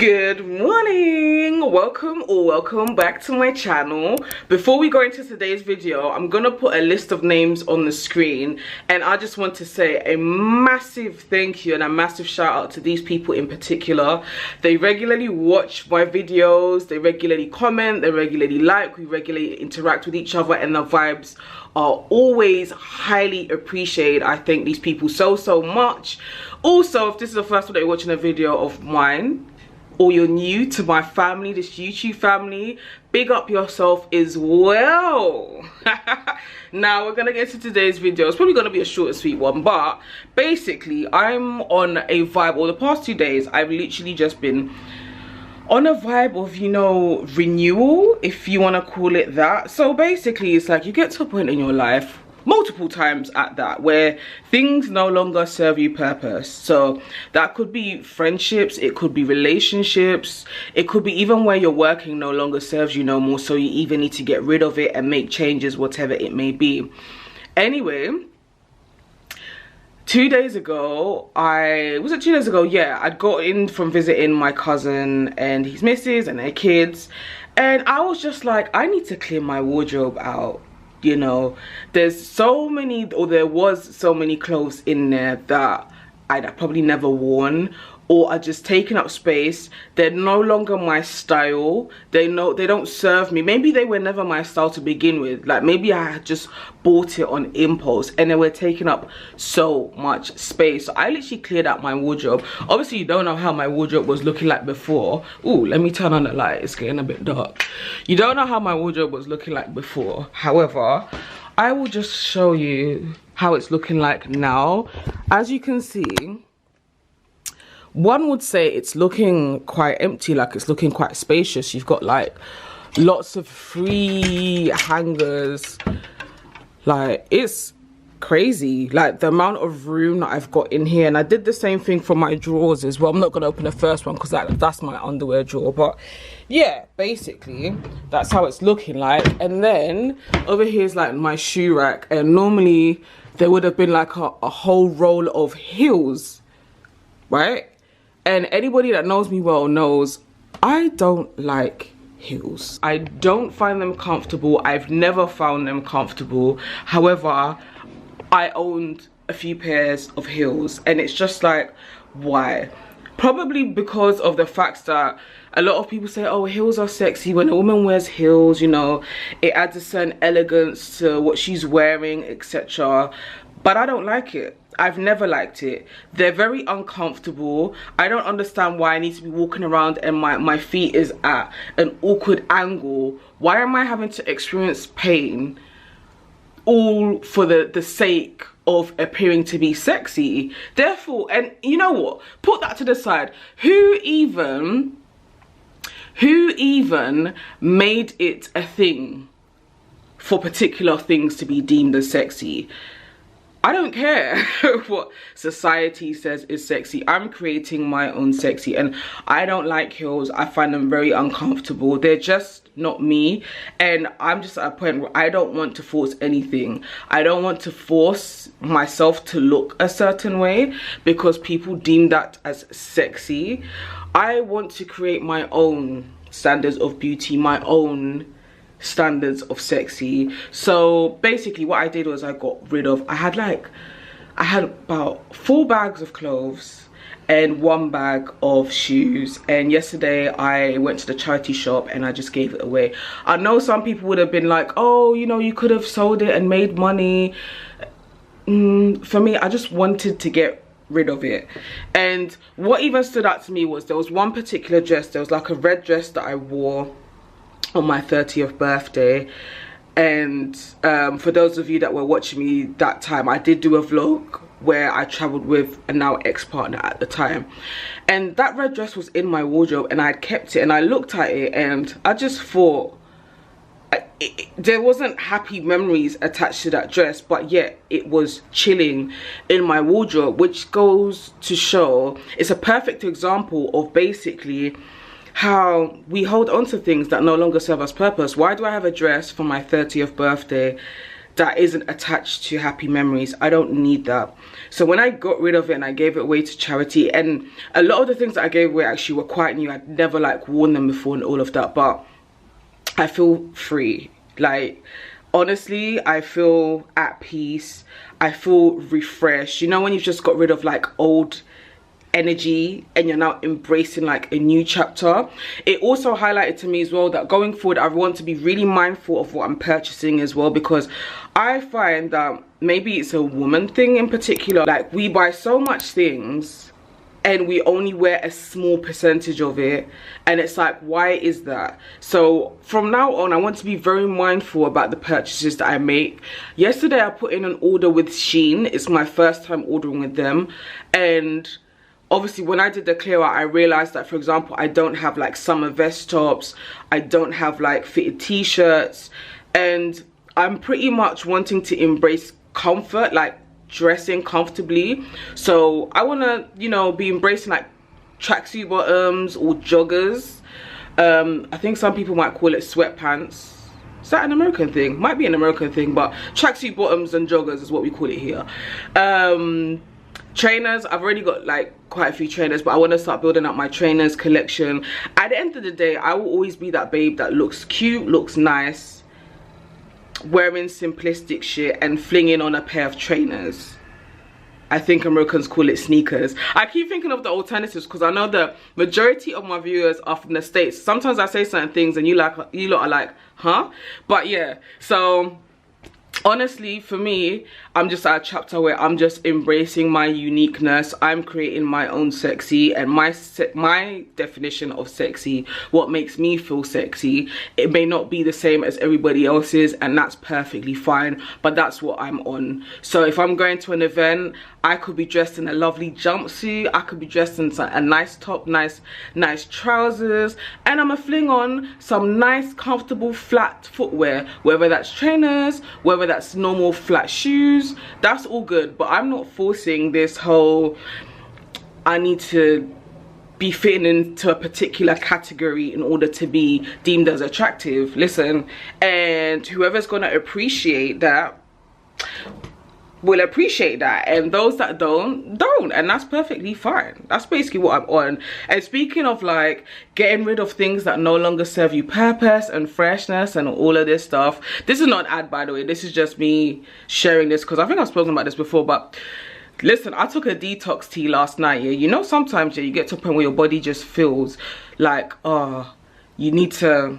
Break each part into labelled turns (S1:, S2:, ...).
S1: Good morning, welcome back to my channel. Before we go into today's video, I'm gonna put a list of names on the screen, and I just want to say a massive thank you and a massive shout out to these people in particular. They regularly watch my videos, they regularly comment, they regularly like, we regularly interact with each other, and the vibes are always highly appreciated. I thank these people so much. Also, if this is the first time that you're watching a video of mine, or you're new to my family, this YouTube family, big up yourself as well. Now we're gonna get to today's video. It's probably gonna be a short and sweet one, but basically I'm on a vibe. Well, the past 2 days I've literally just been on a vibe of, you know, renewal, if you want to call it that. So basically it's like you get to a point in your life, multiple times at that, where things no longer serve you purpose. So that could be friendships, it could be relationships, it could be even where you're working no longer serves you no more, so you even need to get rid of it and make changes, whatever it may be. Anyway, 2 days ago, yeah, I'd got in from visiting my cousin and his missus and their kids, and I was just like, I need to clear my wardrobe out. You know, there's so many, or there was so many clothes in there that I'd probably never worn, or are just taking up space. They're no longer my style. They don't serve me. Maybe they were never my style to begin with. Like, maybe I had just bought it on impulse and they were taking up so much space. So I literally cleared out my wardrobe. Obviously you don't know how my wardrobe was looking like before. Ooh, let me turn on the light, it's getting a bit dark. You don't know how my wardrobe was looking like before. However, I will just show you how it's looking like now. As you can see, one would say it's looking quite empty, like it's looking quite spacious. You've got like lots of free hangers. Like, it's crazy, like the amount of room that I've got in here. And I did the same thing for my drawers as well. I'm not going to open the first one because that's my underwear drawer, but yeah, basically that's how it's looking like. And then over here is like my shoe rack, and normally there would have been like a whole roll of heels, right? And anybody that knows me well knows I don't like heels. I don't find them comfortable. I've never found them comfortable. However, I owned a few pairs of heels, and it's just like, why? Probably because of the fact that a lot of people say, oh, heels are sexy. When a woman wears heels, you know, it adds a certain elegance to what she's wearing, etc. But I don't like it. I've never liked it. They're very uncomfortable. I don't understand why I need to be walking around and my feet is at an awkward angle. Why am I having to experience pain all for the sake of appearing to be sexy? Therefore, and you know what? Put that to the side. Who even made it a thing for particular things to be deemed as sexy? I don't care what society says is sexy. I'm creating my own sexy, and I don't like heels. I find them very uncomfortable. They're just not me, and I'm just at a point where I don't want to force anything. I don't want to force myself to look a certain way because people deem that as sexy. I want to create my own standards of beauty, my own standards of sexy. So basically what I did was I got rid of, I had about 4 bags of clothes and 1 bag of shoes, and yesterday I went to the charity shop and I just gave it away. I know some people would have been like, oh, you know, you could have sold it and made money. For me, I just wanted to get rid of it. And what even stood out to me was there was one particular dress. There was like a red dress that I wore on my 30th birthday, and for those of you that were watching me that time, I did do a vlog where I traveled with a now ex-partner at the time, and that red dress was in my wardrobe and I kept it, and I looked at it and I just thought there wasn't happy memories attached to that dress, but yet it was chilling in my wardrobe, which goes to show it's a perfect example of basically how we hold on to things that no longer serve us purpose. Why do I have a dress for my 30th birthday that isn't attached to happy memories. I don't need that. So when I got rid of it and I gave it away to charity, and a lot of the things that I gave away actually were quite new. I'd never like worn them before and all of that, but I feel free. Like, honestly, I feel at peace. I feel refreshed. You know, when you've just got rid of like old energy and you're now embracing like a new chapter. It also highlighted to me as well that going forward I want to be really mindful of what I'm purchasing as well, because I find that maybe it's a woman thing in particular, like we buy so much things and we only wear a small percentage of it, and it's like, why is that? So from now on I want to be very mindful about the purchases that I make. Yesterday I put in an order with Shein. It's my first time ordering with them, and obviously when I did the clear out I realized that, for example, I don't have like summer vest tops, I don't have like fitted t-shirts, and I'm pretty much wanting to embrace comfort, like dressing comfortably. So I want to, you know, be embracing like tracksuit bottoms or joggers. I think some people might call it sweatpants. Is that an American thing? Might be an American thing, but tracksuit bottoms and joggers is what we call it here. Trainers, I've already got like quite a few trainers, but I want to start building up my trainers collection. At the end of the day, I will always be that babe that looks cute, looks nice, wearing simplistic shit and flinging on a pair of trainers. I think Americans call it sneakers. I keep thinking of the alternatives because I know the majority of my viewers are from the States. Sometimes I say certain things and you lot are like, huh? But yeah, so honestly, for me, I'm just at a chapter where I'm just embracing my uniqueness. I'm creating my own sexy, and my definition of sexy, what makes me feel sexy, it may not be the same as everybody else's, and that's perfectly fine, but that's what I'm on. So if I'm going to an event, I could be dressed in a lovely jumpsuit, I could be dressed in a nice top, nice trousers, and I'm gonna fling on some nice comfortable flat footwear, whether that's trainers, whether that's normal flat shoes, that's all good. But I'm not forcing this whole I need to be fitting into a particular category in order to be deemed as attractive. Listen, and whoever's gonna appreciate that will appreciate that, and those that don't, and that's perfectly fine. That's basically what I'm on. And speaking of like getting rid of things that no longer serve you purpose and freshness and all of this stuff, this is not an ad, by the way, this is just me sharing this because I think I've spoken about this before. But listen, I took a detox tea last night. Yeah, you know, sometimes you get to a point where your body just feels like, oh, you need to,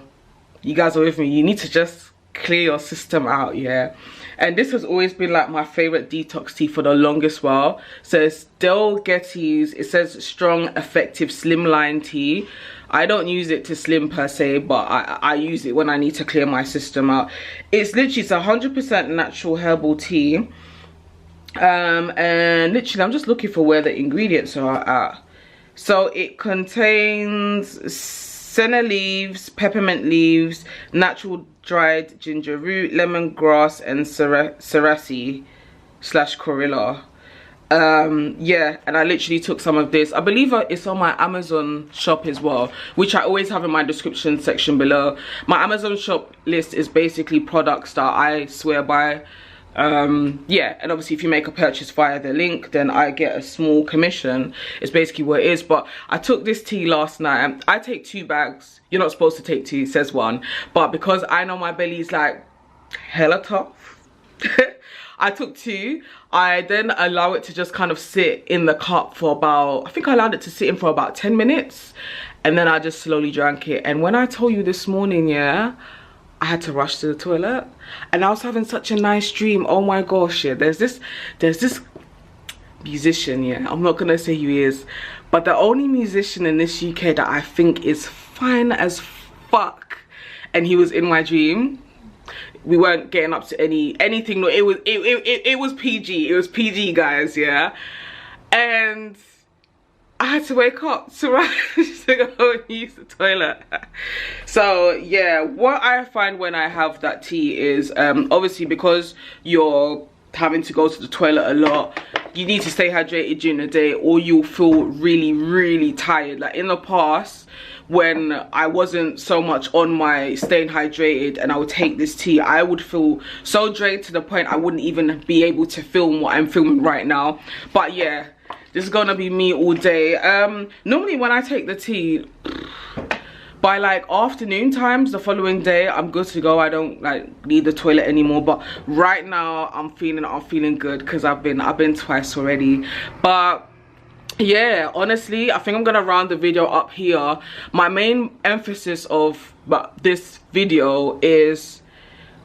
S1: you guys are with me, you need to just clear your system out. Yeah, and this has always been like my favorite detox tea for the longest while. So it's Del Getty's, it says strong effective slimline tea. I don't use it to slim per se, but I use it when I need to clear my system out. It's literally, it's 100% natural herbal tea, and literally I'm just looking for where the ingredients are at. So it contains senna leaves, peppermint leaves, natural dried ginger root, lemongrass, and serasi / corilla. Yeah, and I literally took some of this. I believe it's on my Amazon shop as well, which I always have in my description section below. My Amazon shop list is basically products that I swear by. Yeah, and obviously if you make a purchase via the link, then I get a small commission. It's basically what it is. But I took this tea last night. I take 2 bags. You're not supposed to take 2, it says 1, but because I know my belly's like hella tough, I took 2. I then allow it to just kind of sit in the cup for about, I think I allowed it to sit in for about 10 minutes, and then I just slowly drank it. And when I told you this morning, yeah, I had to rush to the toilet, and I was having such a nice dream. Oh my gosh, yeah, there's this musician, yeah, I'm not gonna say who he is, but the only musician in this UK that I think is fine as fuck, and he was in my dream. We weren't getting up to anything. No, it was PG. It was PG, guys, yeah. And I had to wake up to rush to go and use the toilet. So yeah, what I find when I have that tea is obviously because you're having to go to the toilet a lot, you need to stay hydrated during the day, or you'll feel really tired. Like in the past, when I wasn't so much on my staying hydrated and I would take this tea, I would feel so drained to the point I wouldn't even be able to film what I'm filming right now. But yeah, this is gonna be me all day. Normally when I take the tea, by like afternoon times the following day, I'm good to go. I don't like need the toilet anymore. But right now I'm feeling good because I've been twice already. But yeah, honestly, I think I'm gonna round the video up here. My main emphasis of this video is,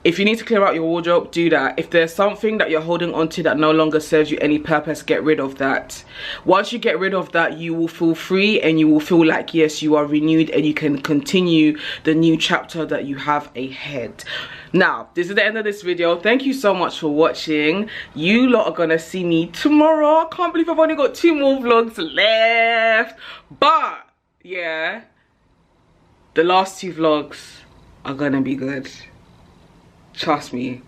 S1: if you need to clear out your wardrobe, do that. If there's something that you're holding onto that no longer serves you any purpose, get rid of that. Once you get rid of that, you will feel free and you will feel like, yes, you are renewed and you can continue the new chapter that you have ahead. Now, this is the end of this video. Thank you so much for watching. You lot are gonna see me tomorrow. I can't believe I've only got 2 more vlogs left. But yeah, the last 2 vlogs are gonna be good. Trust me.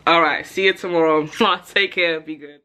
S1: Alright, see you tomorrow. Take care, be good.